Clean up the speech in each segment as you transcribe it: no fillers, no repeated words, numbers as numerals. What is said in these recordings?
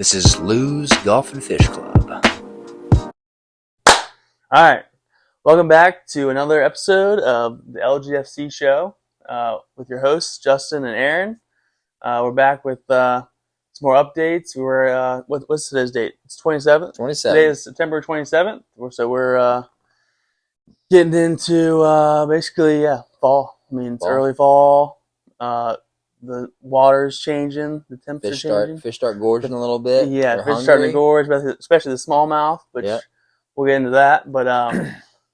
This is Lou's Golf and Fish Club. All right. Welcome back to another episode of the LGFC show with your hosts, Justin and Aaron. We're back with some more updates. We were, what's today's date? It's 27th? 27th. Today is September 27th. So we're getting into basically, fall. I mean, it's early fall. The water's changing. The temperature's changing. Fish start gorging a little bit. Yeah, They're fish hungry. starting to gorge, especially the smallmouth, which we'll get into that. But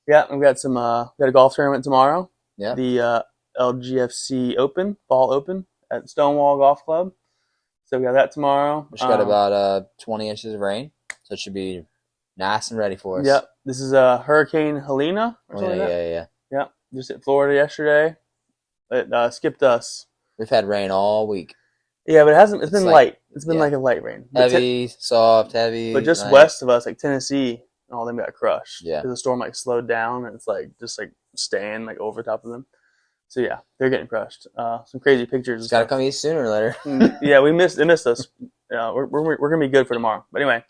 yeah, we've got got a golf tournament tomorrow. Yeah. The LGFC Open, Fall Open at Stonewall Golf Club. So we got that tomorrow. We just got about 20 inches of rain, so it should be nice and ready for us. Yep. This is Hurricane Helena. Yeah. Just hit Florida yesterday. It skipped us. We've had rain all week. Yeah, but it's been light. It's been like a light rain. Heavy, soft, heavy. But just nice. west of us, like Tennessee, all of them got crushed. Yeah. Because the storm slowed down and it's just staying over top of them. So yeah, they're getting crushed. Some crazy pictures. It's got to come east sooner or later. Yeah, they missed us. We're gonna be good for tomorrow. But anyway,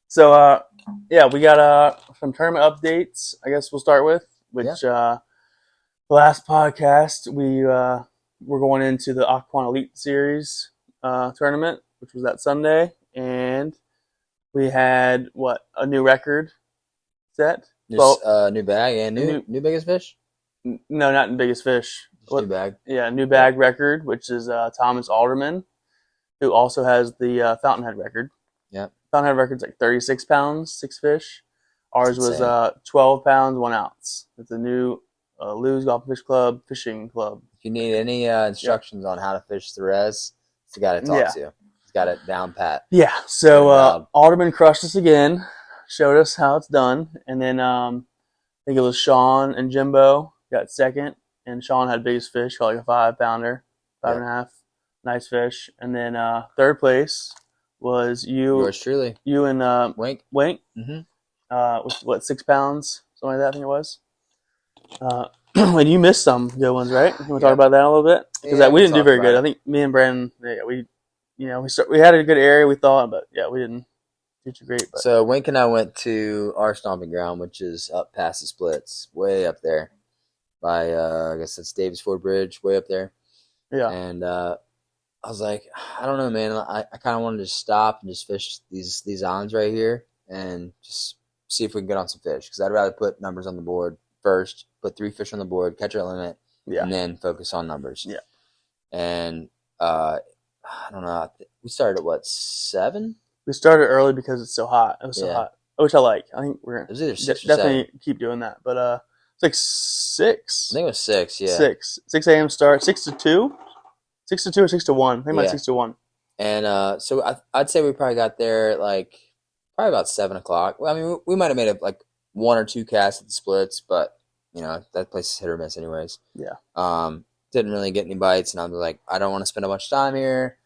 so we got some tournament updates. I guess we'll start with the last podcast we're going into the Aquan Elite Series tournament, which was that Sunday, and we had a new record set. New bag and new biggest fish. No, not in biggest fish. New bag. Yeah, new bag record, which is Thomas Alderman, who also has the Fountainhead record. Yeah, Fountainhead record's 36 pounds, 6 fish. Ours was 12 pounds, 1 ounce. It's a new Lou's Golf and Fish Club fishing club. If you need any instructions on how to fish the res, it's the guy to talk to. He's got it down pat. Yeah, so Alderman crushed us again, showed us how it's done, and then I think it was Sean and Jimbo got second, and Sean had biggest fish, called a 5-pounder, 5.5, nice fish, and then third place was yours truly, you and Wink. With 6 pounds, something like that, I think it was. And you missed some good ones, right? You want to talk about that a little bit? Because we didn't do very good. I think me and Brandon, we had a good area, we thought, but we didn't do too great. But. So Wink and I went to our stomping ground, which is up past the splits, way up there by I guess it's Davis Ford Bridge, way up there. Yeah. And I was like, I don't know, man. I kind of wanted to stop and just fish these islands right here and just see if we can get on some fish, because I'd rather put numbers on the board first, put 3 fish on the board, catch our limit, and then focus on numbers. Yeah. And I don't know. We started at 7? We started early because it's so hot. It was so hot, which I like. I think we're it was either 6 or definitely 7. Keep doing that. But it's 6. I think it was 6. Yeah. 6 a.m. start. 6 to 2. 6 to 2 or 6 to 1. I think might 6 to 1. And so I'd say we probably got there at probably about 7 o'clock. Well, I mean, we might have made 1 or 2 casts at the splits, but that place is hit or miss anyways. Yeah. Didn't really get any bites, and I was like, I don't want to spend a bunch of time here.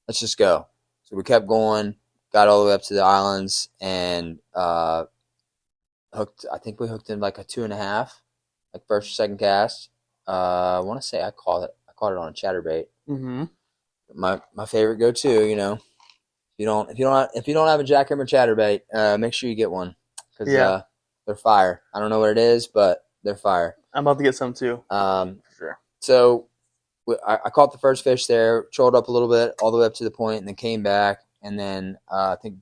Let's just go. So we kept going, got all the way up to the islands, and hooked. I think we hooked in a 2.5, first or second cast. I want to say I caught it on a chatterbait. Mm-hmm. My favorite go-to. If you don't have a jackhammer chatterbait, make sure you get one, because they're fire. I don't know what it is, but they're fire. I'm about to get some too. For sure. So I caught the first fish there, trolled up a little bit all the way up to the point, and then came back, and then I think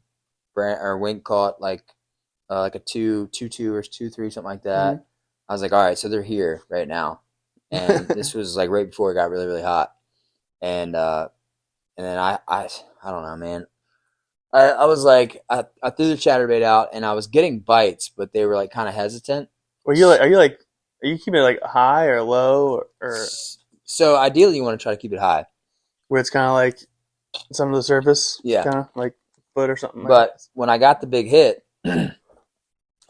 Wink caught a 2-2 or 2-3, something like that. Mm-hmm. I was like, all right, so they're here right now, and this was right before it got really, really hot, and then I don't know, man. I was I threw the chatterbait out, and I was getting bites, but they were kind of hesitant. Are you keeping it high or low or? So ideally, you want to try to keep it high, where it's kind of some of the surface, kind of foot or something. But when I got the big hit, I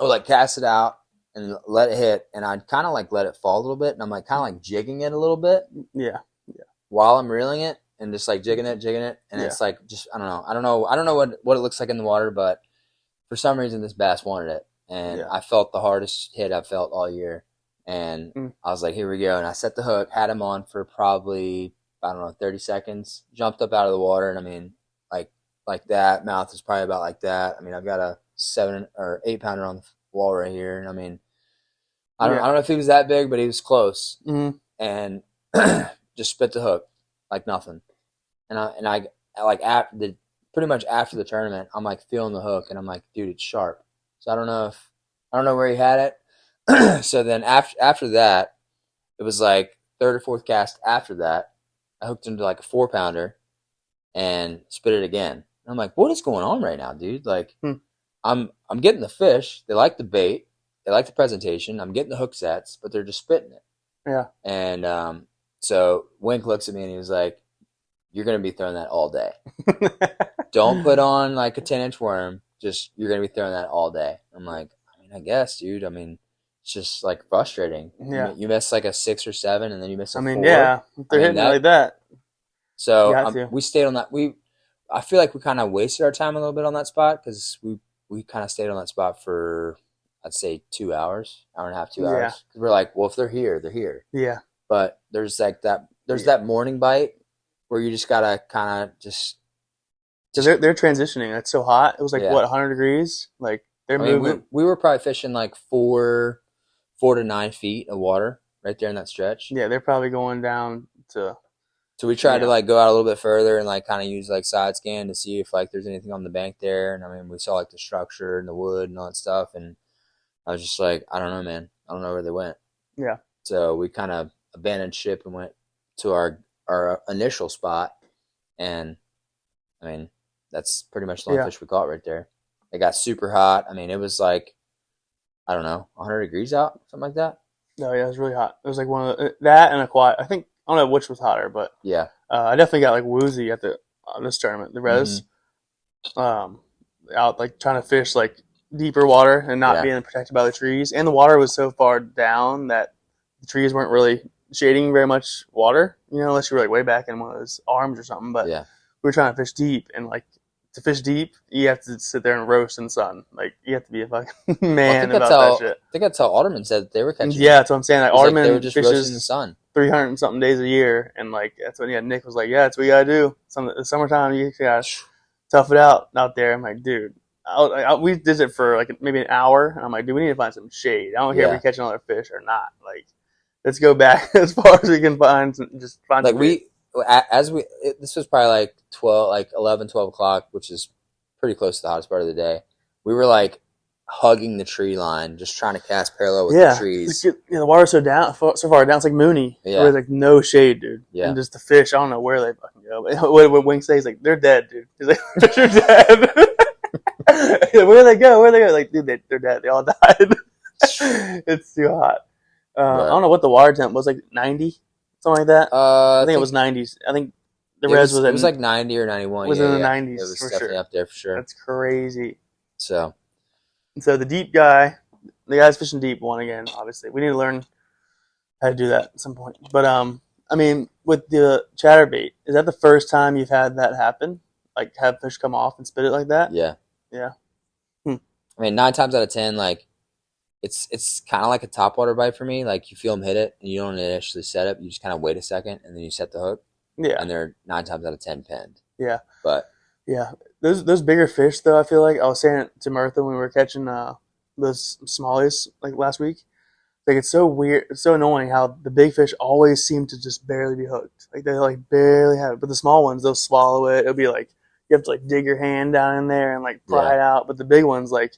would cast it out and let it hit, and I'd kind of let it fall a little bit, and I'm kind of jigging it a little bit. Yeah. While I'm reeling it, and just jigging it, and it's just I don't know what it looks like in the water, but for some reason this bass wanted it. And I felt the hardest hit I've felt all year. And I was like, here we go. And I set the hook, had him on for probably, 30 seconds, jumped up out of the water. And I mean, like that. Mouth is probably about like that. I mean, I've got a 7 or 8 pounder on the wall right here, and I mean, I don't know if he was that big, but he was close, and just spit the hook like nothing. And I like pretty much after the tournament, I'm like feeling the hook, and I'm like, dude, it's sharp. So I don't know where he had it. So then after that, it was like third or fourth cast after that, I hooked into like a 4 pounder and spit it again. And I'm like, what is going on right now, dude? Like, I'm getting the fish. They like the bait. They like the presentation. I'm getting the hook sets, but they're just spitting it. Yeah. And so Wink looks at me and he was like, you're going to be throwing that all day. Don't put on like a 10-inch worm. Just, you're going to be throwing that all day. I'm like, I mean, I guess, dude. I mean, it's just like frustrating. Yeah. You miss like a 6 or 7 and then you miss a 4. Yeah. If they're hitting like that. So we stayed on that. I feel like we kind of wasted our time a little bit on that spot because we kind of stayed on that spot for, I'd say 2 hours, hour and a half, 2 hours. Because we're like, well, if they're here, they're here. Yeah. But there's like that. There's that morning bite where you just gotta kind of just. So they're transitioning. It's so hot. It was like what, 100 degrees? Like they're moving. We were probably fishing like 4 to 9 feet of water right there in that stretch. Yeah, they're probably going down to. So we tried to like go out a little bit further and like kind of use like side scan to see if like there's anything on the bank there. And I mean, we saw like the structure and the wood and all that stuff. And I was just like, I don't know, man. I don't know where they went. Yeah. So we kind of abandoned ship and went to our initial spot. And I mean, that's pretty much the only fish we caught right there. It got super hot. I mean, it was like, I don't know, 100 degrees out, something like that. No, yeah, it was really hot. It was like one of that and a quiet. I don't know which was hotter, but yeah, I definitely got like woozy at this tournament. The res, out like trying to fish like deeper water and not being protected by the trees, and the water was so far down that the trees weren't really shading very much water. You know, unless you were like way back in one of those arms or something. But we were trying to fish deep, and like to fish deep, you have to sit there and roast in the sun. Like you have to be a fucking man about that shit. I think that's how Alderman said that they were catching. Yeah, that's what I'm saying. Like Alderman they were just roasting in the fishes sun 300 and something days a year, and like that's when Nick was like, "Yeah, that's what you gotta do. Summertime, you gotta tough it out there." I'm like, dude, we did it for like maybe an hour, and I'm like, dude, we need to find some shade. I don't care if we catch another fish or not. Like, let's go back as far as we can find. Just find like this was probably like 11, 12 o'clock, which is pretty close to the hottest part of the day. We were like hugging the tree line, just trying to cast parallel with the trees. The water's so far down, it's like Mooney. Yeah. There's like no shade, dude. Yeah. And just the fish, I don't know where they fucking go. But what Wink says, like, they're dead, dude. He's like, fish are dead. Where they go? Like, dude, they're dead. They all died. It's too hot. I don't know what the water temp was, like 90, something like that. I think it was 90s. I think the res was. It was like 90 or 91. It was in the 90s. It was definitely up there for sure. That's crazy. So the deep guy, the guy's fishing deep won again. Obviously, we need to learn how to do that at some point. But I mean, with the chatterbait, is that the first time you've had that happen? Like have fish come off and spit it like that? Yeah. Yeah. I mean, 9 times out of 10, like it's kind of like a topwater bite for me. Like you feel them hit it, and you don't initially set up. You just kind of wait a second, and then you set the hook. Yeah. And they're 9 times out of 10 pinned. Yeah. But yeah, those bigger fish though, I feel like I was saying it to Martha when we were catching those smallies like last week. Like it's so weird, it's so annoying how the big fish always seem to just barely be hooked. Like they like barely have it, but the small ones they'll swallow it. It'll be like you have to like dig your hand down in there and like pry it out. But the big ones like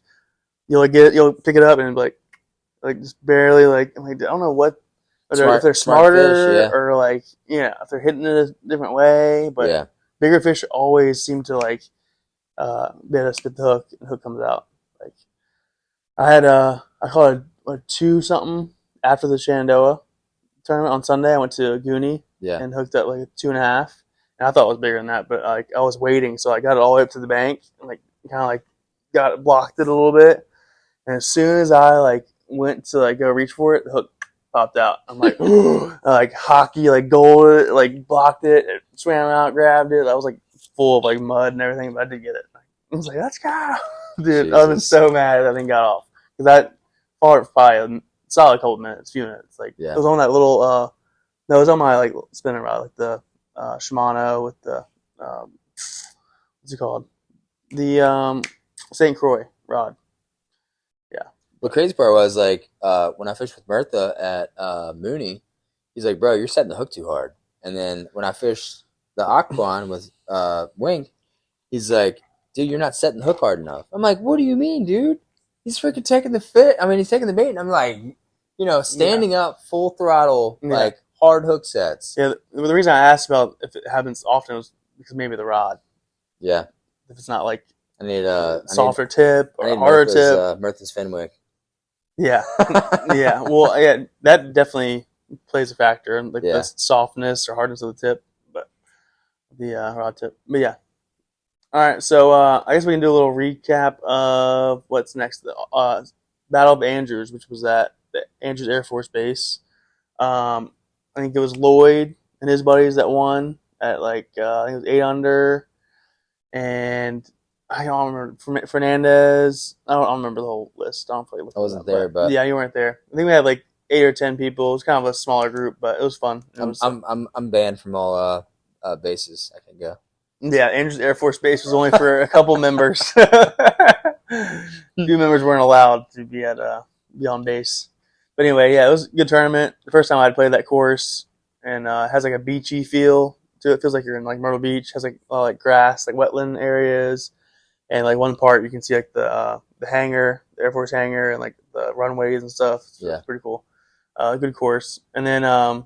you'll pick it up and like just barely like I don't know what. If they're smarter fish, or like if they're hitting it a different way, but bigger fish always seem to like be able to spit the hook and the hook comes out. Like I caught a 2 something after the Shenandoah tournament on Sunday. I went to Goonie and hooked up like a 2.5, and I thought it was bigger than that, but like I was waiting, so I got it all the way up to the bank and like kind of like blocked it a little bit, and as soon as I like went to like go reach for it, the hook popped out. I'm like, like hockey, like gold it, like blocked it, swam out, grabbed it. I was like full of like mud and everything, but I did get it. I was like, let's go, dude. Jesus. I was so mad that thing got off because that followed for probably a solid couple minutes, few minutes. Like it was on that little, no, it was on my like spinner rod, like the Shimano with the what's it called? The St. Croix rod. Yeah. The crazy part was like when I fished with Bertha at Mooney, he's like, "Bro, you're setting the hook too hard." And then when I fished the Aquan with Wink, he's like, "Dude, you're not setting the hook hard enough." I'm like, "What do you mean, dude? He's freaking taking the fit. I mean, he's taking the bait." And I'm like, standing up, full throttle, like hard hook sets. Yeah. The reason I asked about if it happens often was because maybe the rod. Yeah. If it's not like I need a softer tip or a harder tip. Murtha's Fenwick. Yeah. Yeah. Well, yeah, that definitely plays a factor, like the softness or hardness of the tip, but the rod tip. But yeah. All right, so I guess we can do a little recap of what's next. The Battle of Andrews, which was at the Andrews Air Force Base. I think it was Lloyd and his buddies that won at I think it was 8 under, and I don't remember Fernandez. I don't remember the whole list. I wasn't there, but yeah, you weren't there. I think we had like 8 or 10 people. It was kind of a smaller group, but it was fun. I'm banned from all bases. I can go. Yeah, Andrews Air Force Base was only for a couple members. Few members weren't allowed to be on base. But anyway, yeah, it was a good tournament. The first time I'd played that course, and it has like a beachy feel to it. It feels like you're in like Myrtle Beach. It has like like grass, like wetland areas, and like one part you can see like the hangar, the Air Force hangar, and like the runways and stuff. So it's pretty cool. Good course. And then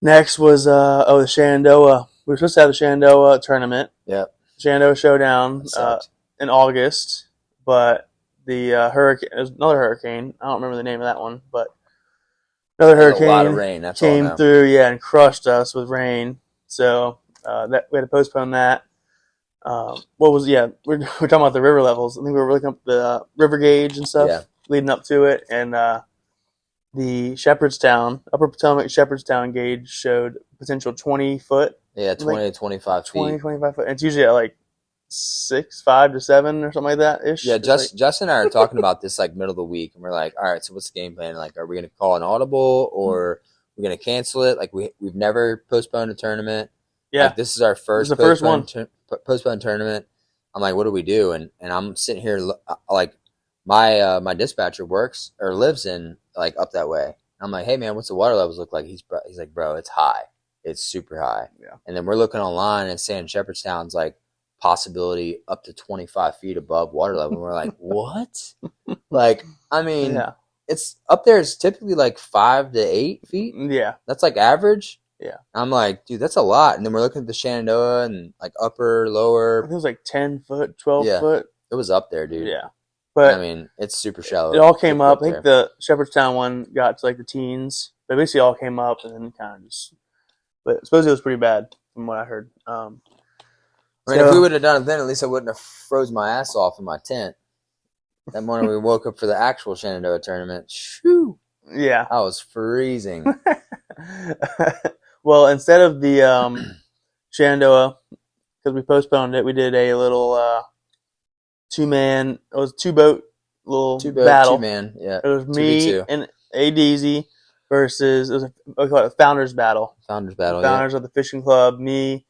next was the Shenandoah. We were supposed to have the Shenandoah tournament. Yep. Shenandoah Showdown in August, but the hurricane. It was another hurricane. I don't remember the name of that one, but another hurricane. A lot of rain. Came through, and crushed us with rain. So that we had to postpone that. We're talking about the river levels. I think we were looking up the river gauge and stuff leading up to it, and the Shepherdstown, Upper Potomac Shepherdstown gauge showed potential 20 foot. Yeah, 20 to 25 feet. 20, 25 foot. And it's usually at like 5 to 7 or something like that ish. Yeah, Justin and I are talking about this like middle of the week, and we're like, all right, so what's the game plan? Like, are we going to call an audible, or are we going to cancel it? Like, we've never postponed a tournament. Yeah, like, this is our first postponed tournament. I'm like, what do we do? And I'm sitting here like my dispatcher works or lives in like up that way. I'm like, hey man, what's the water levels look like? He's like, bro, it's high. It's super high. Yeah. And then we're looking online and saying Shepherdstown's like possibility up to 25 feet above water level. And we're like, what? Like, I mean, it's up there. It's typically like 5 to 8 feet. Yeah. That's like average. Yeah. I'm like, dude, that's a lot. And then we're looking at the Shenandoah and like upper, lower. I think it was like 10 foot, 12 foot. It was up there, dude. Yeah. But I mean, it's super shallow. It all came up. I think the Shepherdstown one got to like the teens. But basically all came up and then kind of just. But I suppose it was pretty bad from what I heard. I mean, if we would have done it then, at least I wouldn't have froze my ass off in my tent. That morning we woke up for the actual Shenandoah tournament. Shoo! Yeah. I was freezing. Well, instead of the Shenandoah, because we postponed it, we did a little two-man, it was two-boat little battle. Two-man, yeah. It was me and ADZ versus, we call it a founders battle. Founders of the fishing club, me,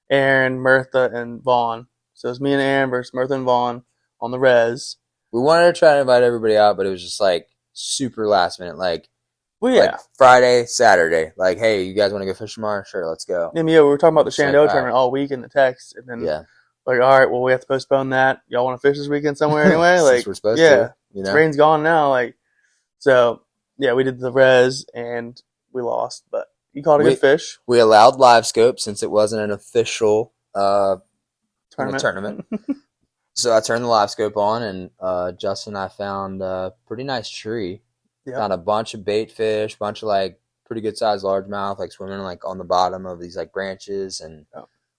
Aaron, Murtha, and Vaughn. So it was me and Aaron versus Murtha and Vaughn on the res. We wanted to try to invite everybody out, but it was just like super last minute, like Friday, Saturday. Like, hey, you guys want to go fish tomorrow? Sure, let's go. Yeah, we were talking about the Shenandoah tournament all week in the text, and then like, all right, well, we have to postpone that. Y'all want to fish this weekend somewhere anyway? Like, we're supposed to. You know? Rain's gone now. Like, so yeah, we did the res and we lost, but you caught a good fish. We allowed live scope since it wasn't an official tournament. So I turned the live scope on, and Justin and I found a pretty nice tree. Yep. Found a bunch of bait fish, bunch of like pretty good sized largemouth, like swimming like on the bottom of these like branches, and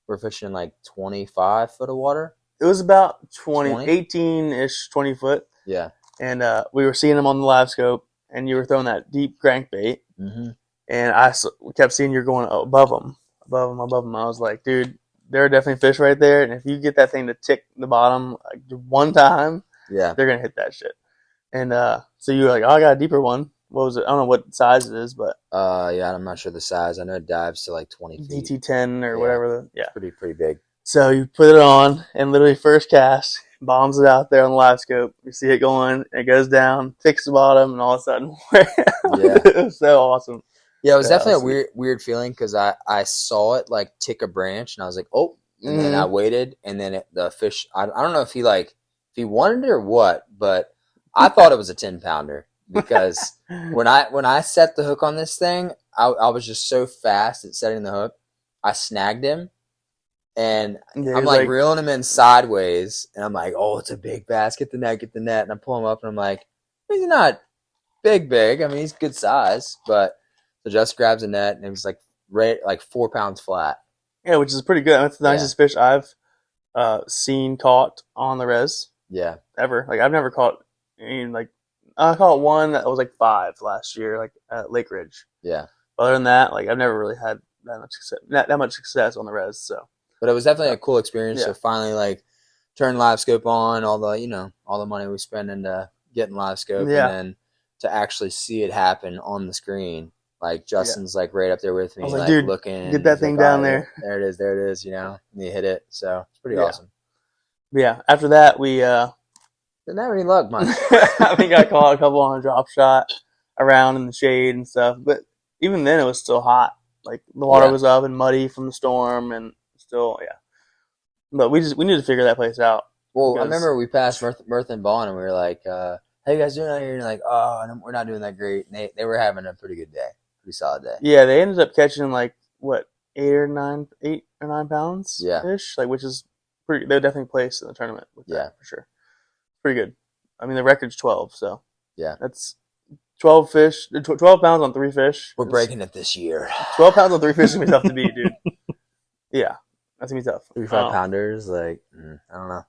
we're fishing like 25 foot of water. It was about 18-ish, 20 foot. Yeah. And we were seeing them on the live scope, and you were throwing that deep crankbait. Mm-hmm. And I kept seeing you going above them. I was like, dude, there are definitely fish right there. And if you get that thing to tick the bottom like one time, they're going to hit that shit. And so you were like, oh, I got a deeper one. What was it? I don't know what size it is, but I'm not sure the size. I know it dives to like 20 feet. DT10 or whatever. Yeah, pretty big. So you put it on, and literally first cast, bombs it out there on the live scope. You see it going, it goes down, ticks the bottom, and all of a sudden, Yeah. it was so awesome. Yeah, it was definitely a Sweet. weird feeling because I saw it like tick a branch and I was like, oh, and then I Mm-hmm. waited and then the fish. I don't know if he wanted it or what, but I thought it was a 10-pounder because when I set the hook on this thing, I was just so fast at setting the hook. I snagged him and Yeah, he I'm was like like, reeling him in sideways and I'm like, oh, it's a big bass. Get the net, and I pull him up and I'm like, he's not big. I mean, he's good size, but. So Just grabs a net and it was like 4 pounds flat. yeah, which is pretty good. That's the Yeah. nicest fish I've seen caught on the res Yeah. ever. Like I've never caught any, like I caught one that was like 5 last year, like at Lake Ridge. Yeah. Other than that, like I've never really had that much success on the res. So, But it was definitely a cool experience yeah, to finally like turn live scope on, all the money we spend into getting live scope, and yeah, then to actually see it happen on the screen. Like yeah. Justin's like right up there with I me, was like, like dude, looking. get that He's thing like, down "All right, there. There it is, and you hit it. So it's pretty Yeah. awesome. But yeah. After that, we Didn't have any luck much. I think I caught a couple on a drop shot around in the shade and stuff. But even then, it was still hot. Like the water Yeah. was up and muddy from the storm, and still, yeah. But we need to figure that place out. Well, I Because- remember we passed Mirth and Bond, and we were like, "How you guys doing out here?" And you're like, "Oh, we're not doing that great." And they were having a pretty good day, pretty solid day. Yeah, they ended up catching like what 8 or 9 pounds Yeah. ish, like which is pretty. They would definitely place in the tournament with that Yeah. for sure. Pretty good. I mean, the record's 12, so Yeah. that's 12 fish, 12 pounds on 3 fish. We're breaking it this year. 12 pounds on 3 fish is gonna be tough to beat, dude. Yeah, that's gonna be tough. 3 5-pounders, like I don't know.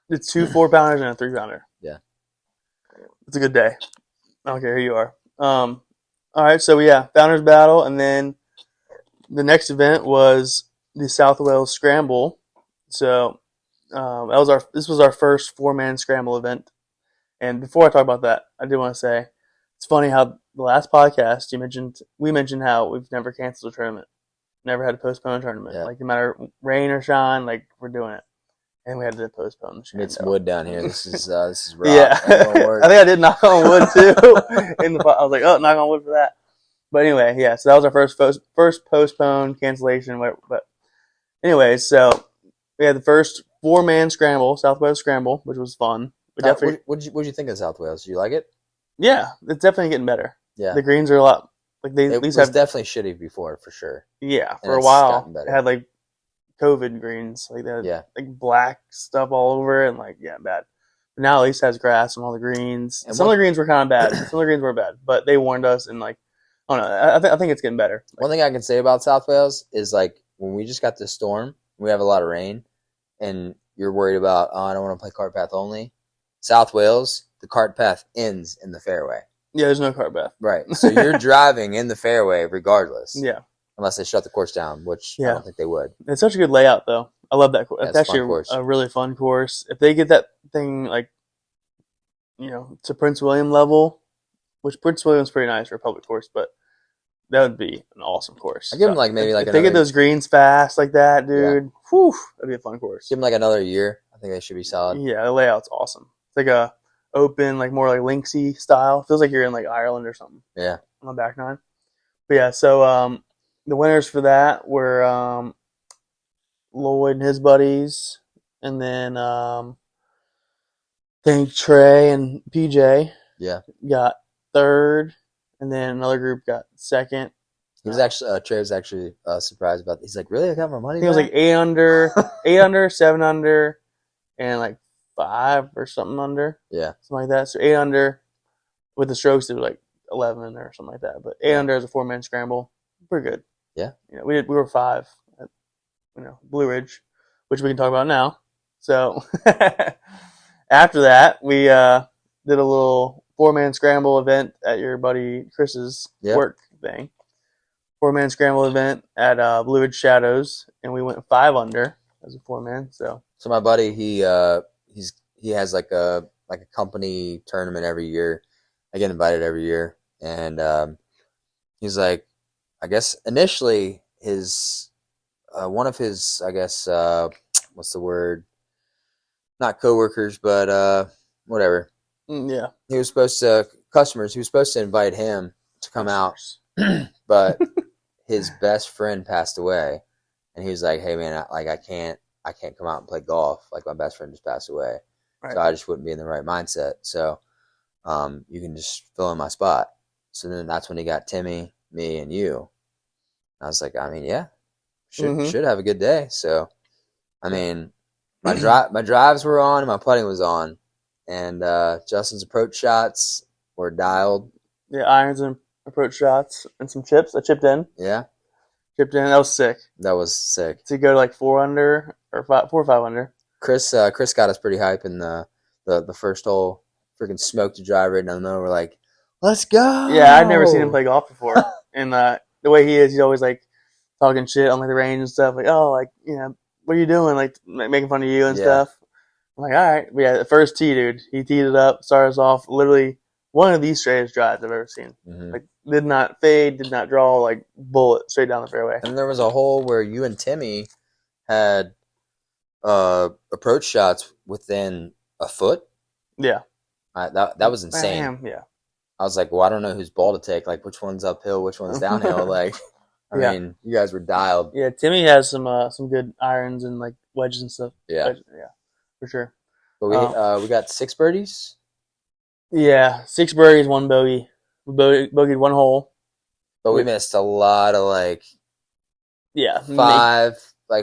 It's 2 4-pounders and a 3-pounder. Yeah. It's a good day. I don't care who you are. All right, so yeah, Founders Battle, and then the next event was the South Wales Scramble. So this was our first 4-man scramble event. And before I talk about that, I did want to say it's funny how the last podcast we mentioned how we've never canceled a tournament, never had to postpone a tournament. Yeah. Like no matter rain or shine, like we're doing it. And we had to postpone the We need some Shenandoah. wood down here. This is rock. Yeah, That won't work. I think I did knock on wood too. I was like, oh, knock on wood for that. But anyway, yeah. So that was our first postponed cancellation. But anyway, so we had the first 4-man scramble, Southwest Scramble, which was fun. What'd you think of South Wales? Did you like it? Yeah, it's definitely getting better. Yeah. The greens are a lot like they It at least was have definitely shitty before, for sure. yeah And for a it's while. gotten better. It had like COVID greens, like they had Yeah. like black stuff all over it, and like bad. But now at least it has grass on all the greens. And Some of the greens were kind of bad. Some of the greens were bad, but they warned us, and like I don't know. I think it's getting better. One thing I can say about South Wales is like when we just got this storm, we have a lot of rain, and you're worried about, oh, I don't want to play cart path only. South Wales, the cart path ends in the fairway. Yeah, there's no cart path. Right. So you're driving in the fairway regardless. Yeah, Unless they shut the course down, which I don't think they would. it's such a good layout though. I love that course. Yeah, It's it's a fun actually course. a really fun course. If they get that thing like to Prince William level, which Prince William's pretty nice for a public course, but that would be an awesome course. I give them like maybe like if they get another, those greens fast like that, dude. Whew, that'd be a fun course. give them like another year. I think they should be solid. Yeah, the layout's awesome. It's like a open, like more like Linksy style. Feels like you're in like Ireland or something. Yeah. On the back nine. But yeah, so the winners for that were Lloyd and his buddies, and then I think Trey and PJ Yeah. got third, and then another group got second. He was actually Trey was actually surprised about. He's like, really? I got my money. I think it was like 8 under, 8 under, 7 under, and like 5 or something under. Yeah. Something like that. So 8 under with the strokes, it was like 11 or something like that. But 8 under as a 4-man scramble, pretty good. Yeah. We were 5 at Blue Ridge, which we can talk about now. So after that, we did a little 4-man scramble event at your buddy Chris's work thing. 4-man scramble event at Blue Ridge Shadows, and we went 5 under as a 4-man. So my buddy, he has like a company tournament every year. I get invited every year, and he's like, I guess initially his one of his what's the word? Not coworkers, but whatever. Yeah. He was supposed to customers. He was supposed to invite him to come out, but his best friend passed away, and he was like, "Hey man, I can't come out and play golf. Like my best friend just passed away, Right. so I just wouldn't be in the right mindset. So, you can just fill in my spot." So then that's when he got Timmy, me, and you. I was like, I mean, yeah, should have a good day. So, I mean, my drives were on, and my putting was on, and Justin's approach shots were dialed. Yeah, irons and approach shots and some chips. I chipped in. Yeah, chipped in. That was sick. That was sick. To go to like 4 under or 4 or 5 under. Chris got us pretty hype in the first hole. Freaking smoked the drive right down the middle. We're like, let's go. Yeah, I'd never seen him play golf before, and the way he is, he's always like talking shit on like the range and stuff. Like, oh, like what are you doing? Like making fun of you and stuff. I'm like, all right, but yeah, the first tee, dude, he teed it up, started us off literally one of the straightest drives I've ever seen. Mm-hmm. Like, did not fade, did not draw, like bullet straight down the fairway. And there was a hole where you and Timmy had approach shots within a foot. Yeah, that was insane. Bam. Yeah, I was like, well, I don't know whose ball to take. Like, which one's uphill, which one's downhill. Like, I mean, you guys were dialed. Yeah, Timmy has some good irons and like wedges and stuff. Yeah, for sure. But we got 6 birdies. Yeah, 6 birdies, 1 bogey. We bogeyed 1 hole. But we missed a lot of like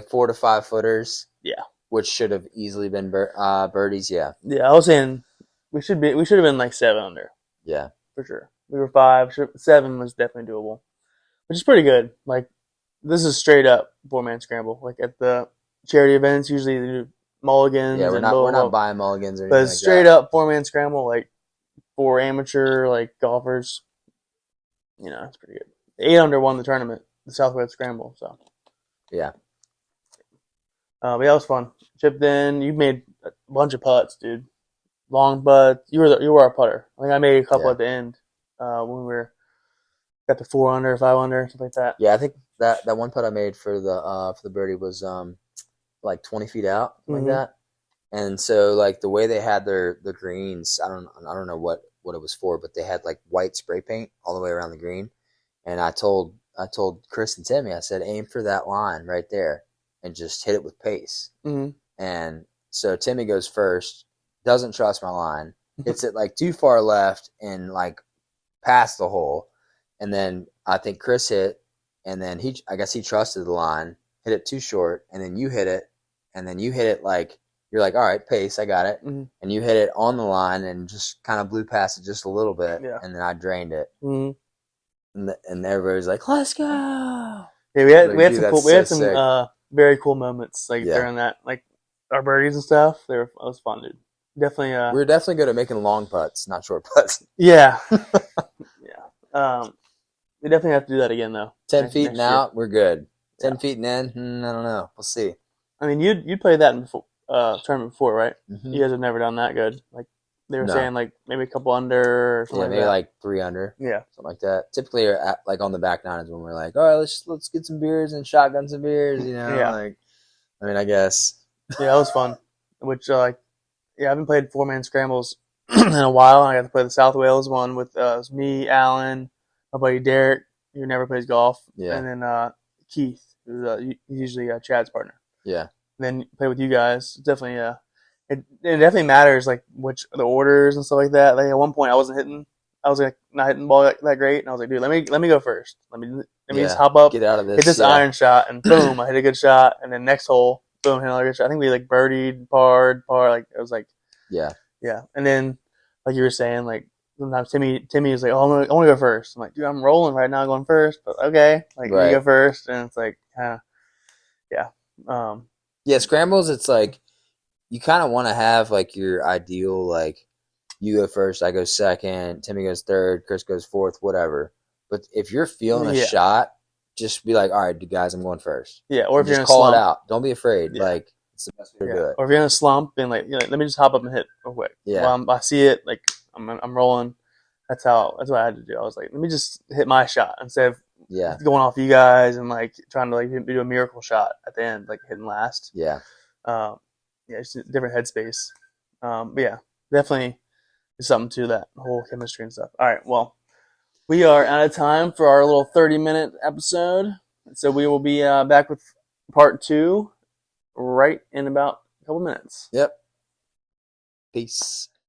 4 to 5 footers. Yeah, which should have easily been birdies. Yeah. Yeah, I was saying we should have been like 7 under. Yeah, for sure. We were 5. 7 was definitely doable, which is pretty good. Like this is straight up 4-man scramble. Like at the charity events, usually they do mulligans. Yeah, we're not buying mulligans or anything. But it's straight up 4-man scramble, like for amateur like golfers. It's pretty good. 8 under won the tournament, the Southwest Scramble. So yeah. But that was fun. Chipped in. You made a bunch of putts, dude. Long putts. You were our putter. I think I made a couple at the end when we got the 4 under, 5 under, something like that. Yeah, I think that one putt I made for the birdie was like 20 feet out, something like that. And so like the way they had their greens, I don't know what it was for, but they had like white spray paint all the way around the green. And I told Chris and Timmy, I said, aim for that line right there and just hit it with pace. Mm-hmm. And so Timmy goes first, doesn't trust my line, hits it like too far left and like past the hole. And then I think Chris hit, and then I guess he trusted the line, hit it too short, and then you hit it, and then you hit it like, you're like, all right, pace, I got it. Mm-hmm. And you hit it on the line and just kind of blew past it just a little bit, and then I drained it. Mm-hmm. And everybody's like, let's go. Yeah, we had some very cool moments like during that, like our birdies and stuff. It was fun, dude. Definitely. We were definitely good at making long putts, not short putts. Yeah. Yeah. We definitely have to do that again, though. 10 feet and out, we're good. 10 feet and in, I don't know. We'll see. I mean, you played that in tournament before, right? Mm-hmm. You guys have never done that good. Like they were saying, like maybe a couple under or something. Yeah, maybe like 3 under. Yeah, something like that. Typically, like on the back nine is when we're like, all right, let's get some beers and shotgun some beers. Yeah. Like, I mean, I guess. Yeah, that was fun. Which I haven't played 4-man scrambles in a while. And I got to play the South Wales one with me, Alan, my buddy Derek, who never plays golf, and then Keith, who's usually Chad's partner. Yeah. And then play with you guys. Definitely, it definitely matters, like which the orders and stuff like that. Like at one point, I was like not hitting the ball that great, and I was like, dude, let me go first. Let me just hop up, get out of this, hit this iron shot, and boom, I hit a good shot, and then next hole, boom, hit another good shot. I think we like birdied, par. Like it was like, yeah. And then like you were saying, like sometimes Timmy is like, oh, I want to go first. I'm like, dude, I'm rolling right now, going first, but okay, like you go first, and it's like, yeah, scrambles. It's like you kind of want to have like your ideal, like you go first, I go second, Timmy goes third, Chris goes fourth, whatever. But if you're feeling a shot, just be like, all right, guys, I'm going first. Yeah, or if you're just call it out. Don't be afraid. Yeah. Like it's the best way to do it. Or if you're in a slump, and like, let me just hop up and hit real quick. Yeah, well, I see it, like I'm rolling. That's what I had to do. I was like, let me just hit my shot instead of going off you guys and like trying to like do a miracle shot at the end, like hitting last. Yeah. Yeah, it's a different headspace. But yeah, definitely something to that whole chemistry and stuff. All right, well, we are out of time for our little 30-minute episode. So we will be back with part 2 right in about a couple minutes. Yep. Peace.